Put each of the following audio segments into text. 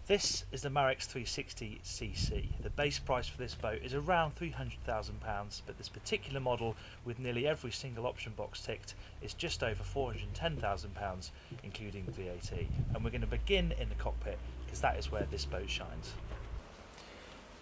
This is the Marex 360cc. The base price for this boat is around £300,000, but this particular model, with nearly every single option box ticked, is just over £410,000, including VAT. And we're going to begin in the cockpit, because that is where this boat shines.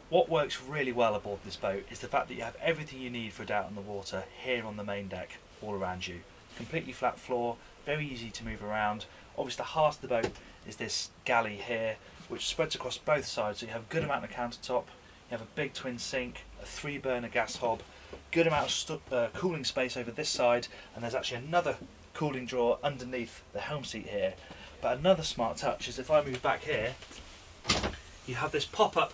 What works really well aboard this boat is the fact that you have everything you need for a day out on the water here on the main deck, all around you. Completely flat floor, very easy to move around. Obviously the heart of the boat is this galley here, which spreads across both sides, so you have a good amount of countertop, you have a big twin sink, a 3-burner gas hob, good amount of cooling space over this side, and there's actually another cooling drawer underneath the helm seat here. But another smart touch is if I move back here, you have this pop-up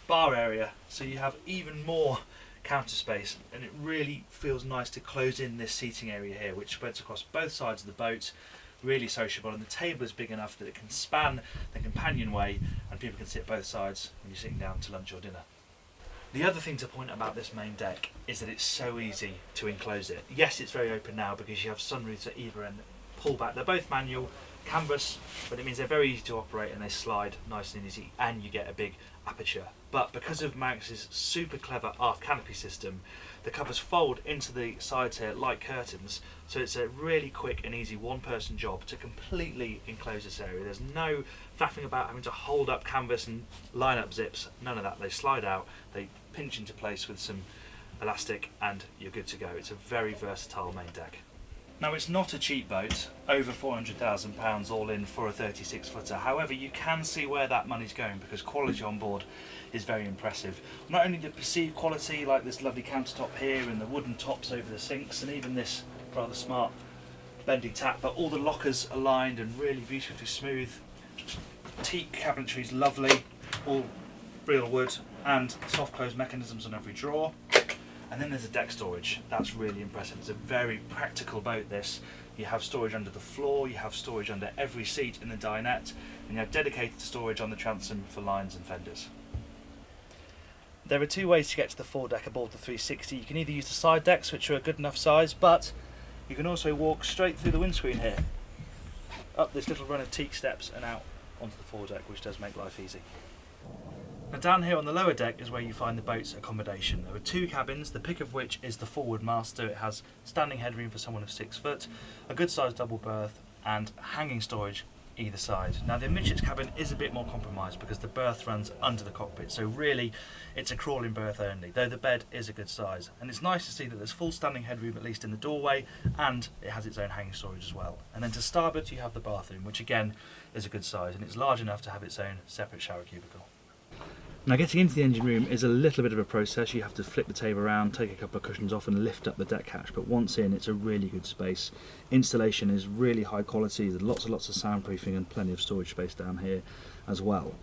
bar area, so you have even more counter space, and it really feels nice to close in this seating area here, which spreads across both sides of the boat. Really sociable, and the table is big enough that it can span the companionway and people can sit both sides when you're sitting down to lunch or dinner. The other thing to point out about this main deck is that it's so easy to enclose it. Yes, it's very open now because you have sunroofs at either end, pull back. They're both manual, canvas, but it means they're very easy to operate and they slide nice and easy, and you get a big aperture. But because of Marex's super clever aft canopy system, the covers fold into the sides here like curtains, so it's a really quick and easy one-person job to completely enclose this area. There's no faffing about having to hold up canvas and line up zips, none of that. They slide out, they pinch into place with some elastic, and you're good to go. It's a very versatile main deck. Now, it's not a cheap boat, over £400,000 all in for a 36-footer. However, you can see where that money's going because quality on board is very impressive. Not only the perceived quality, like this lovely countertop here and the wooden tops over the sinks, and even this rather smart bending tap, but all the lockers aligned and really beautifully smooth. Teak cabinetry is lovely, all real wood, and soft close mechanisms on every drawer. And then there's a deck storage. That's really impressive. It's a very practical boat, this. You have storage under the floor, you have storage under every seat in the dinette, and you have dedicated storage on the transom for lines and fenders. There are two ways to get to the foredeck aboard the 360. You can either use the side decks, which are a good enough size, but you can also walk straight through the windscreen here, up this little run of teak steps and out onto the foredeck, which does make life easy. Now, down here on the lower deck is where you find the boat's accommodation. There are two cabins, the pick of which is the forward master. It has standing headroom for someone of 6 foot, a good sized double berth, and hanging storage either side. Now, the amidships cabin is a bit more compromised because the berth runs under the cockpit, so really it's a crawling berth only, though the bed is a good size. And it's nice to see that there's full standing headroom, at least in the doorway, and it has its own hanging storage as well. And then to starboard you have the bathroom, which again is a good size, and it's large enough to have its own separate shower cubicle. Now, getting into the engine room is a little bit of a process. You have to flip the table around, take a couple of cushions off and lift up the deck hatch, but once in, it's a really good space. Installation is really high quality, there's lots and lots of soundproofing and plenty of storage space down here as well.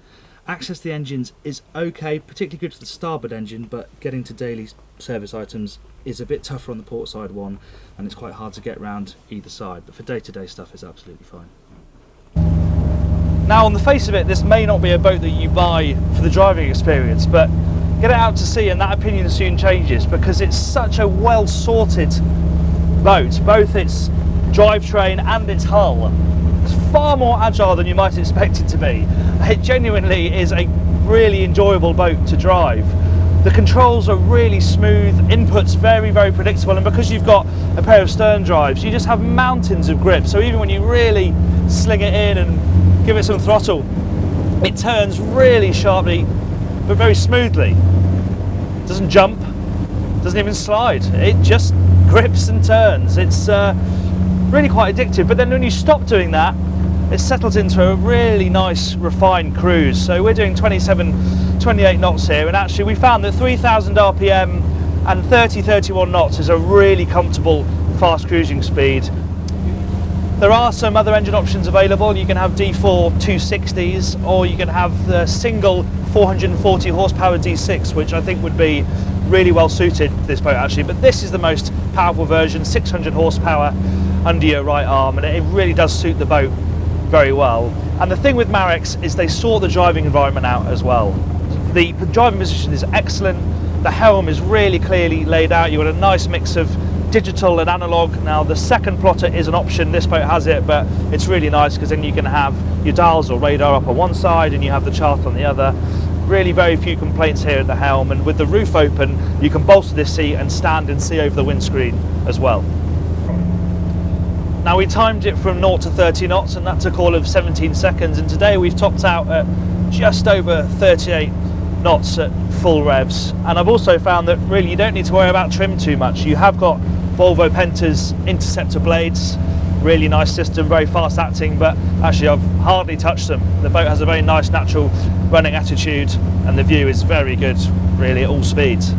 Access to the engines is okay, particularly good to the starboard engine, but getting to daily service items is a bit tougher on the port side one, and it's quite hard to get around either side, but for day-to-day stuff it's absolutely fine. Now, on the face of it, this may not be a boat that you buy for the driving experience, but get it out to sea and that opinion soon changes, because it's such a well sorted boat, both its drivetrain and its hull. It's far more agile than you might expect it to be. It genuinely is a really enjoyable boat to drive. The controls are really smooth, inputs very, very predictable, and because you've got a pair of stern drives, you just have mountains of grip. So even when you really sling it in and give it some throttle, it turns really sharply but very smoothly. It doesn't jump, doesn't even slide, it just grips and turns. It's really quite addictive, but then when you stop doing that, it settles into a really nice refined cruise. So we're doing 27-28 knots here, and actually we found that 3,000 RPM and 30-31 knots is a really comfortable fast cruising speed. There are some other engine options available. You can have D4 260s, or you can have the single 440 horsepower D6, which I think would be really well suited to this boat actually, but this is the most powerful version, 600 horsepower under your right arm, and it really does suit the boat very well. And the thing with Marex is they sort the driving environment out as well. The driving position is excellent, the helm is really clearly laid out, you've got a nice mix of digital and analog. Now, the second plotter is an option, this boat has it, but it's really nice because then you can have your dials or radar up on one side and you have the chart on the other. Really very few complaints here at the helm, and with the roof open you can bolster this seat and stand and see over the windscreen as well. Now we timed it from 0 to 30 knots and that took all of 17 seconds, and today we've topped out at just over 38 knots at full revs. And I've also found that really you don't need to worry about trim too much. You have got Volvo Penta's interceptor blades, really nice system, very fast acting, but actually I've hardly touched them. The boat has a very nice natural running attitude and the view is very good really at all speeds.